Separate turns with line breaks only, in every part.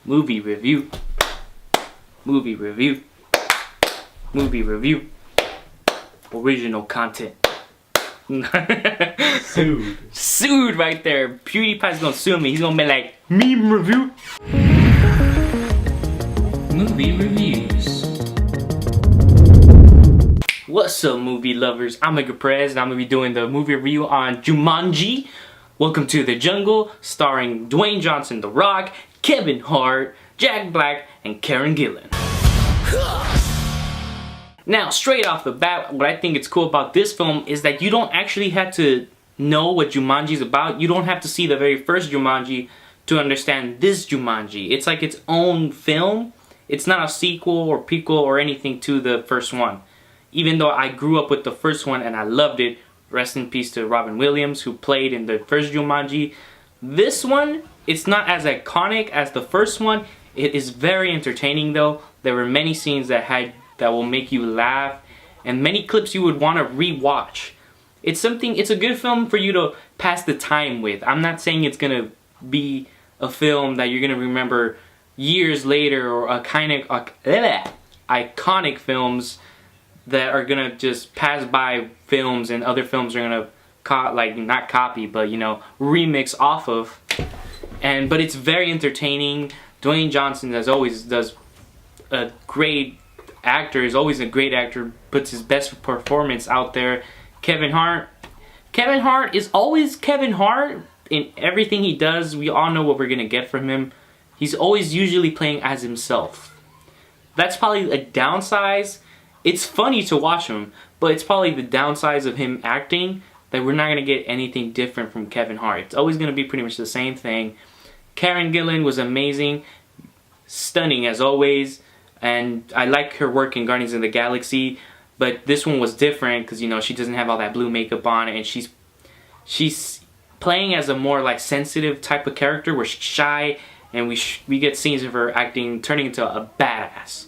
Movie review. Movie review. Movie review. Original content.
Sued.
Sued right there. PewDiePie's gonna sue me. He's gonna be like, meme review. Movie reviews. What's up, movie lovers? I'm Edgar Perez, and I'm gonna be doing the movie review on Jumanji. Welcome to the Jungle, starring Dwayne Johnson, The Rock, Kevin Hart, Jack Black, and Karen Gillan. Now, straight off the bat, what I think is cool about this film is that you don't actually have to know what Jumanji is about. You don't have to see the very first Jumanji to understand this Jumanji. It's like its own film. It's not a sequel or prequel or anything to the first one. Even though I grew up with the first one and I loved it, rest in peace to Robin Williams, who played in the first Jumanji. This one, it's not as iconic as the first one. It is very entertaining though. There were many scenes that will make you laugh, and many clips you would want to re-watch. It's a good film for you to pass the time with. I'm not saying it's gonna be a film that you're gonna remember years later, or a kind of iconic films that are gonna just pass by films and other films are gonna not copy, but you know, remix off of. But it's very entertaining. Dwayne Johnson, as always, does a great actor. Is always a great actor. Puts his best performance out there. Kevin Hart is always Kevin Hart in everything he does. We all know what we're gonna get from him. He's always usually playing as himself. That's probably a downside. It's funny to watch him, but it's probably the downside of him acting that we're not going to get anything different from Kevin Hart. It's always going to be pretty much the same thing. Karen Gillan was amazing, stunning as always, and I like her work in Guardians of the Galaxy, but this one was different because, you know, she doesn't have all that blue makeup on, and she's playing as a more like sensitive type of character where she's shy, and we get scenes of her acting, turning into a badass.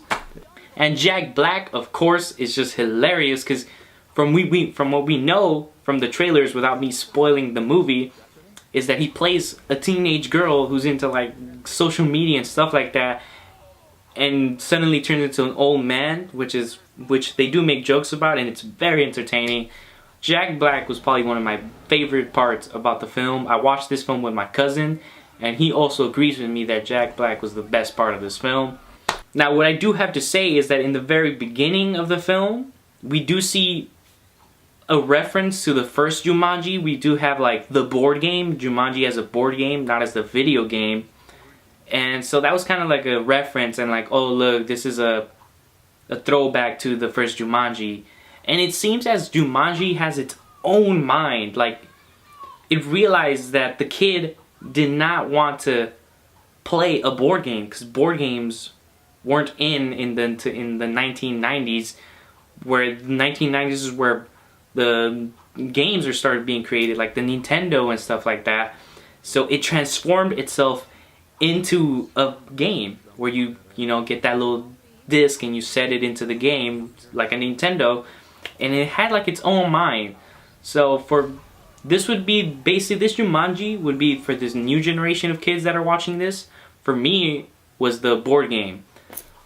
And Jack Black, of course, is just hilarious because from what we know from the trailers, without me spoiling the movie, is that he plays a teenage girl who's into like social media and stuff like that, and suddenly turns into an old man, which they do make jokes about, and it's very entertaining. Jack Black was probably one of my favorite parts about the film. I watched this film with my cousin, and he also agrees with me that Jack Black was the best part of this film. Now, what I do have to say is that in the very beginning of the film, we do see a reference to the first Jumanji. We do have like the board game, Jumanji as a board game, not as the video game. And so that was kind of like a reference, and like, oh look, this is a throwback to the first Jumanji. And it seems as Jumanji has its own mind. Like, it realized that the kid did not want to play a board game because board games weren't in the 1990s, where the 1990s is where the games are started being created, like the Nintendo and stuff like that. So it transformed itself into a game where you get that little disc and you set it into the game like a Nintendo, and it had like its own mind. So this Jumanji would be for this new generation of kids that are watching this. For me, was the board game.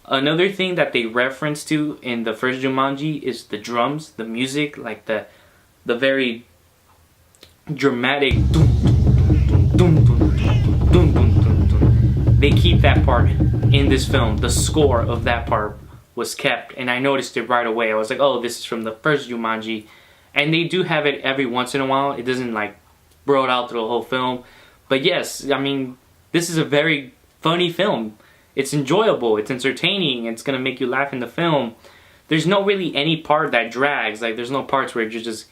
Another thing that they reference to in the first Jumanji is the drums, the music, like the very dramatic they keep that part in this film. The score of that part was kept, and I noticed it right away. I was like, oh, this is from the first Jumanji. And they do have it every once in a while. It doesn't like bro it out through the whole film. But yes, I mean, this is a very funny film. It's enjoyable, it's entertaining, it's gonna make you laugh in the film. There's no really any part that drags. Like, there's no parts where you're just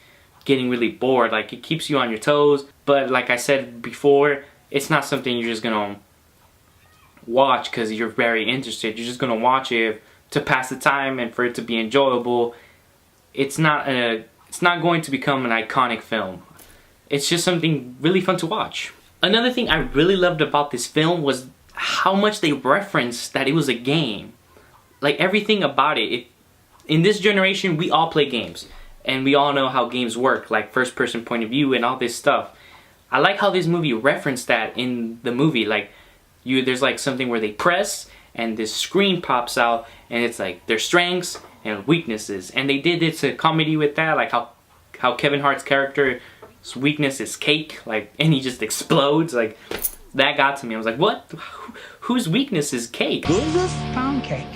getting really bored. Like, it keeps you on your toes. But like I said before, it's not something you're just gonna watch because you're very interested. You're just gonna watch it to pass the time and for it to be enjoyable. It's not going to become an iconic film. It's just something really fun to watch. Another thing I really loved about this film was how much they referenced that it was a game. Like, everything about it. In this generation, we all play games, and we all know how games work, like first person point of view and all this stuff. I like how this movie referenced that in the movie. Like, there's like something where they press and this screen pops out and it's like their strengths and weaknesses. And they did it to comedy with that, like how Kevin Hart's character's weakness is cake, like, and he just explodes. Like, that got to me. I was like, what? Whose weakness is cake?
Who is this? Pound cake.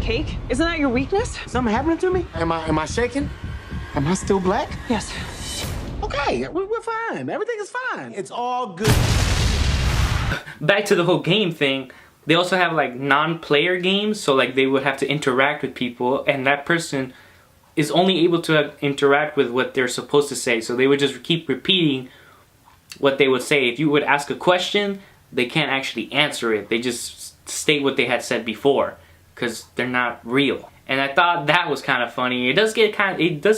Cake? Isn't that your weakness?
Something happening to me? Am I shaking? Am I still black?
Yes.
Okay, we're fine. Everything is fine. It's all good.
Back to the whole game thing. They also have like non-player games, so like they would have to interact with people, and that person is only able to interact with what they're supposed to say. So they would just keep repeating what they would say. If you would ask a question, they can't actually answer it. They just state what they had said before, because they're not real. And I thought that was kind of funny. It does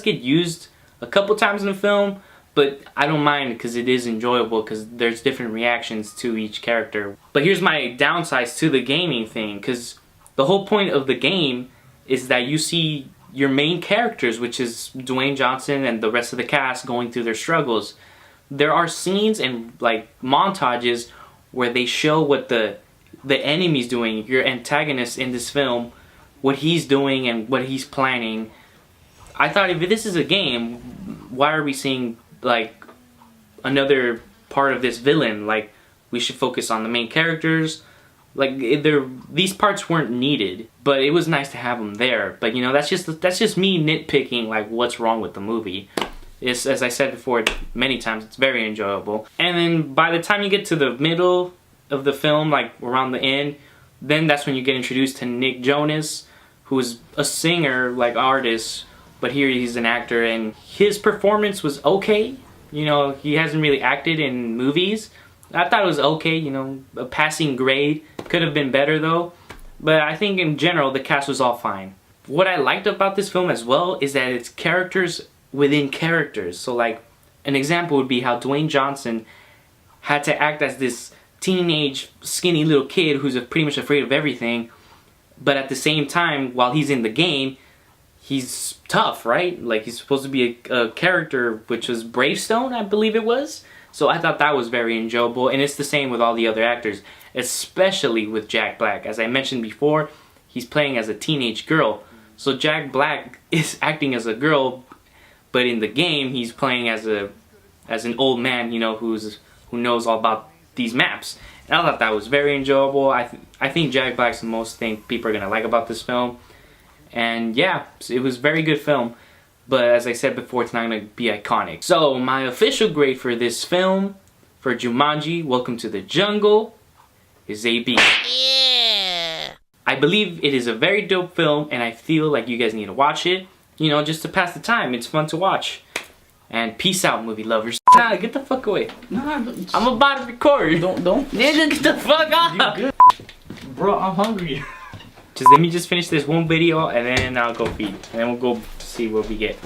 get used a couple times in the film, but I don't mind because it is enjoyable because there's different reactions to each character. But here's my downsides to the gaming thing, because the whole point of the game is that you see your main characters, which is Dwayne Johnson and the rest of the cast, going through their struggles. There are scenes and like montages where they show what the enemy's doing, your antagonist in this film, what he's doing and what he's planning. I thought, if this is a game, why are we seeing like another part of this villain? Like, we should focus on the main characters. Like, these parts weren't needed, but it was nice to have them there. But you know, that's just me nitpicking like what's wrong with the movie. It's, as I said before many times, it's very enjoyable. And then by the time you get to the middle of the film, like around the end, then that's when you get introduced to Nick Jonas, who's a singer, like artist, but here he's an actor, and his performance was okay. You know, he hasn't really acted in movies. I thought it was okay, you know, a passing grade. Could have been better though, but I think in general the cast was all fine. What I liked about this film as well is that it's characters within characters. So like, an example would be how Dwayne Johnson had to act as this teenage skinny little kid who's pretty much afraid of everything, but at the same time, while he's in the game, he's tough, right? Like, he's supposed to be a character, which was Bravestone, I believe it was. So I thought that was very enjoyable, and it's the same with all the other actors, especially with Jack Black. As I mentioned before, he's playing as a teenage girl. So Jack Black is acting as a girl, but in the game he's playing as an old man, you know, who knows all about these maps. And I thought that was very enjoyable. I think Jack Black's the most thing people are gonna like about this film. And yeah, it was a very good film. But as I said before, it's not going to be iconic. So my official grade for this film, for Jumanji, Welcome to the Jungle, is a B. Yeah! I believe it is a very dope film, and I feel like you guys need to watch it. You know, just to pass the time. It's fun to watch. And peace out, movie lovers. Nah, get the fuck away. Nah, I'm about to record. Don't. Nigga, get the fuck out. You good? Bro, I'm hungry. Let me just finish this one video and then I'll go feed. And then we'll go see what we get.